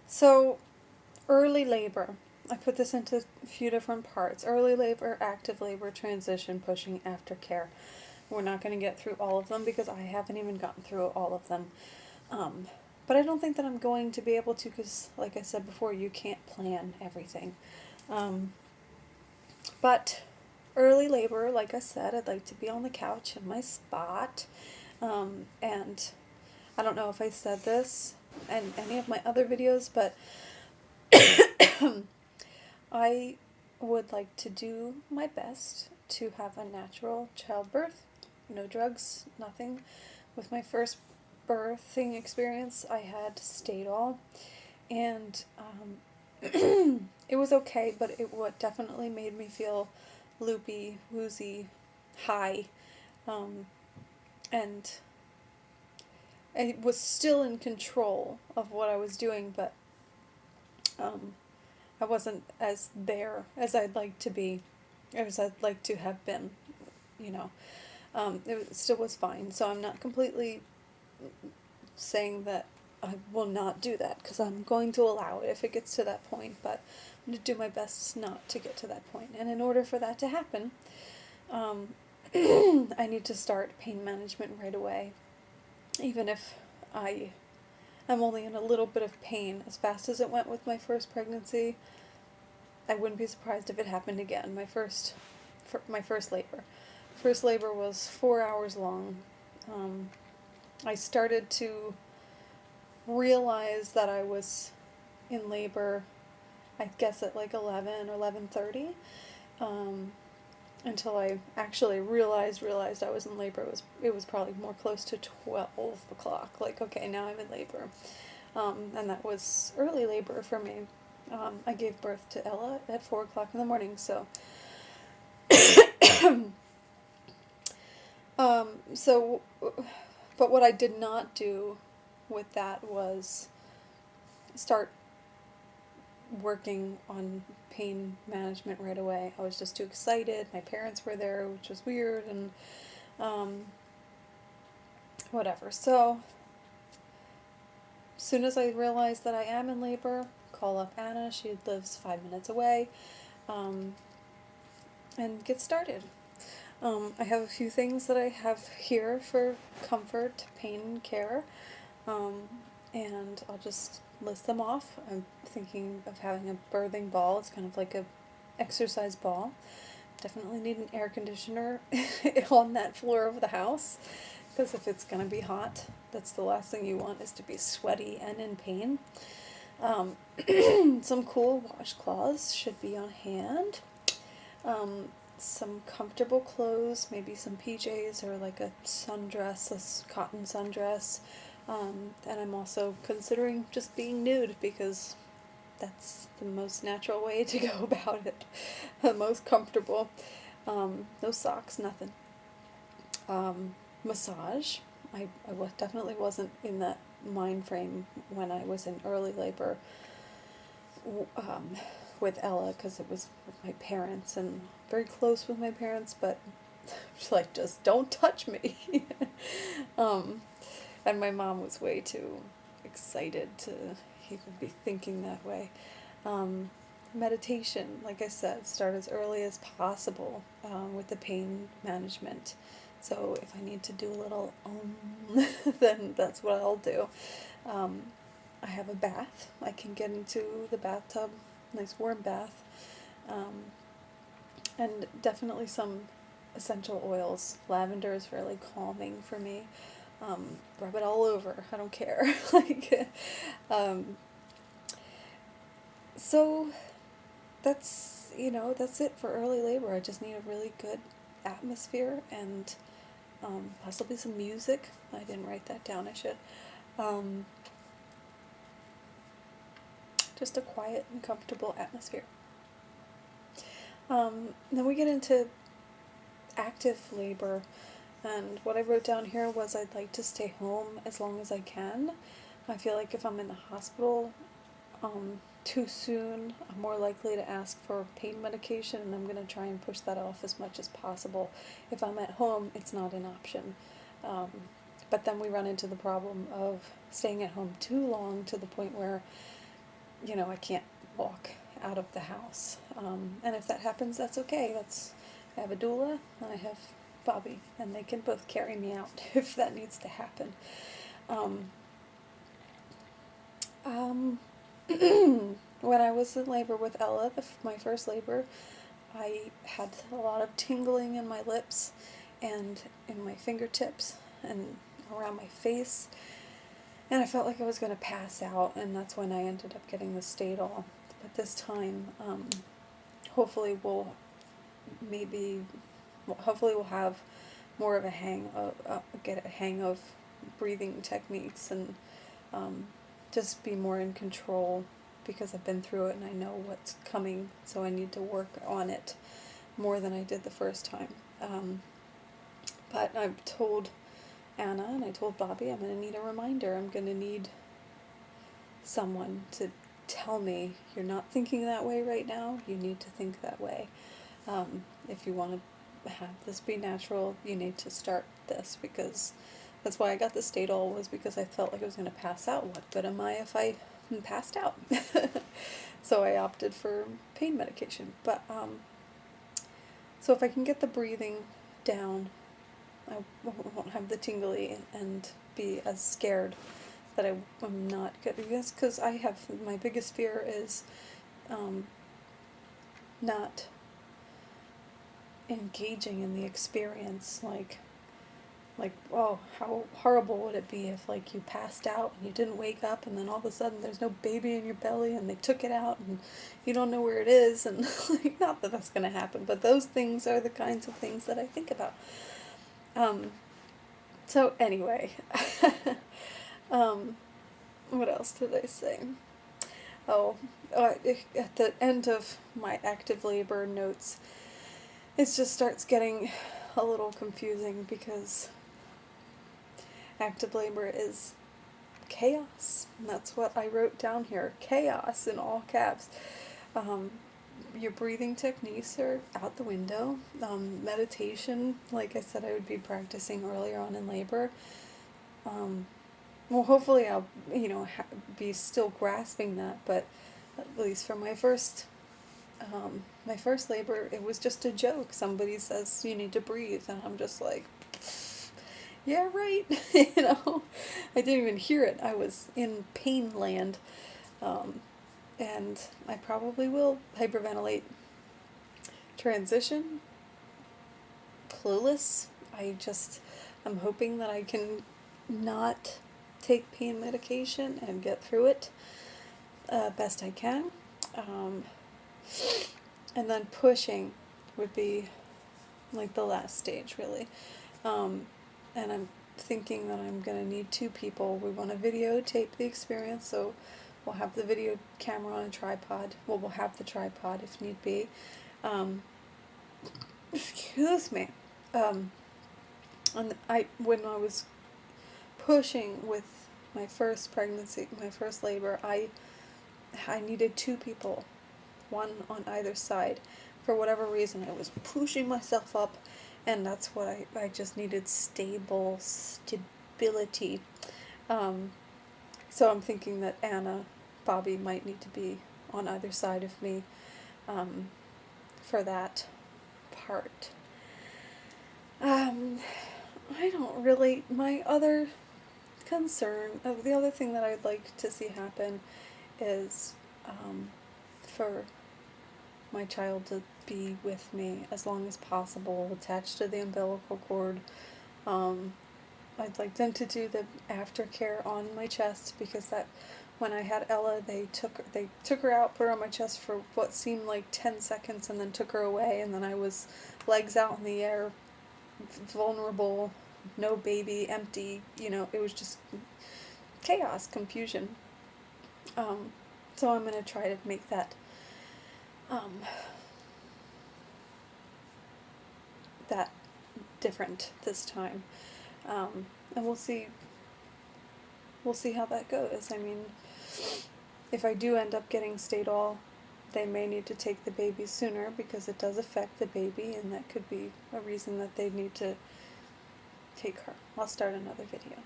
So, early labor. I put this into a few different parts. Early labor, active labor, transition, pushing, aftercare. We're not going to get through all of them because I haven't even gotten through all of them. Um, but I don't think that I'm going to be able to because, like I said before, you can't plan everything. Um, but early labor, like I said, I'd like to be on the couch in my spot. And I don't know if I said this in any of my other videos, but I would like to do my best to have a natural childbirth. No drugs, nothing. With my first birthing experience, I had Stadol, and it was okay, but it what definitely made me feel loopy, woozy, high, um, and I was still in control of what I was doing, but um, I wasn't as there as I'd like to be, as I'd like to have been, you know. Still was fine, so I'm not completely saying that I will not do that because I'm going to allow it if it gets to that point, but I'm going to do my best not to get to that point. And in order for that to happen, um, I need to start pain management right away, even if I am only in a little bit of pain. As fast as it went with my first pregnancy, I wouldn't be surprised if it happened again. My first labor. First labor was 4 hours long. Um, I started to realize that I was in labor, I guess at like 11 or 11:30, um, until I actually realized I was in labor. It was probably more close to 12 o'clock. Like, okay, now I'm in labor, and that was early labor for me. I gave birth to Ella at 4 o'clock in the morning. So, so, but what I did not do with that was start working on pain management right away. I was just too excited. My parents were there, which was weird, and um, whatever. So, as soon as I realized that I am in labor, call up Anna. She lives 5 minutes away, um, and get started. I have a few things that I have here for comfort, pain care, um, and I'll just list them off. I'm thinking of having a birthing ball. It's kind of like a exercise ball. Definitely need an air conditioner on that floor of the house because if it's going to be hot, that's the last thing you want is to be sweaty and in pain. Um, some cool washcloths should be on hand. Um, some comfortable clothes, maybe some PJs or like a sundress, a cotton sundress. And I'm also considering just being nude because that's the most natural way to go about it, the most comfortable. No socks, nothing. Massage. I definitely wasn't in that mind frame when I was in early labor um, with Ella because it was with my parents and very close with my parents, but like, just don't touch me. um, and my mom was way too excited to even be thinking that way. Um, Meditation, like I said, start as early as possible with the pain management. So if I need to do a little then that's what I'll do. Um, I have a bath. I can get into the bathtub, nice warm bath, um, and definitely some essential oils. Lavender is really calming for me. Rub it all over. I don't care. like, um, so that's it for early labor. I just need a really good atmosphere and possibly some music. I didn't write that down. I should. Um, just a quiet and comfortable atmosphere. Then we get into active labor, and what I wrote down here was I'd like to stay home as long as I can. I feel like if I'm in the hospital too soon, I'm more likely to ask for pain medication, and I'm going to try and push that off as much as possible. If I'm at home, it's not an option. Um, but then we run into the problem of staying at home too long to the point where I can't walk out of the house. And if that happens, that's okay. I have a doula and I have Bobby, and they can both carry me out if that needs to happen. Um, um, when I was in labor with Ella, my first labor, I had a lot of tingling in my lips and in my fingertips and around my face. And I felt like I was going to pass out, and that's when I ended up getting the Stadol. But this time, hopefully maybe, hopefully we'll have more of a get a hang of breathing techniques, and just be more in control, because I've been through it and I know what's coming, so I need to work on it more than I did the first time. But I've told Anna and I told Bobby I'm going to need a reminder. I'm going to need someone to tell me, you're not thinking that way right now, you need to think that way. If you want to have this be natural, you need to start this, because that's why I got the Stadol, was because I felt like I was going to pass out. What good am I if I passed out? So I opted for pain medication. But so if I can get the breathing down, I won't have the tingly and be as scared that I'm not good. Yes, because my biggest fear is not engaging in the experience. Like, oh, how horrible would it be if, like, you passed out and you didn't wake up, and then all of a sudden there's no baby in your belly and they took it out and you don't know where it is, and like, not that that's going to happen, but those things are the kinds of things that I think about. So anyway, what else did I say? Oh, at the end of my active labor notes, it just starts getting a little confusing, because active labor is chaos. And that's what I wrote down here. Chaos in all caps. Your breathing techniques are out the window. Meditation, like I said, I would be practicing earlier on in labor. Well, hopefully I'll, be still grasping that, but at least for my first labor, it was just a joke. Somebody says you need to breathe, and I'm just like, yeah, right. I didn't even hear it. I was in pain land, and I probably will hyperventilate. Transition, clueless. I'm hoping that I can not take pain medication and get through it best I can. And then pushing would be like the last stage, really. And I'm thinking that I'm going to need 2 people. We want to videotape the experience, so we'll have the video camera on a tripod. Well, we'll have the tripod if need be. Excuse me. And when I was pushing with my first pregnancy, my first labor, I needed 2 people, one on either side. For whatever reason, I was pushing myself up, and that's what I just needed, stability. So I'm thinking that Bobby might need to be on either side of me for that part. I don't really, my other concern, the other thing that I'd like to see happen is for my child to be with me as long as possible, attached to the umbilical cord. I'd like them to do the aftercare on my chest, because that, when I had Ella, they took her out, put her on my chest for what seemed like 10 seconds, and then took her away, and then I was legs out in the air, vulnerable, no baby, empty, it was just chaos, confusion. So I'm going to try to make that that different this time. And we'll see how that goes. I mean, if I do end up getting Stadol, they may need to take the baby sooner, because it does affect the baby, and that could be a reason that they need to take her. I'll start another video.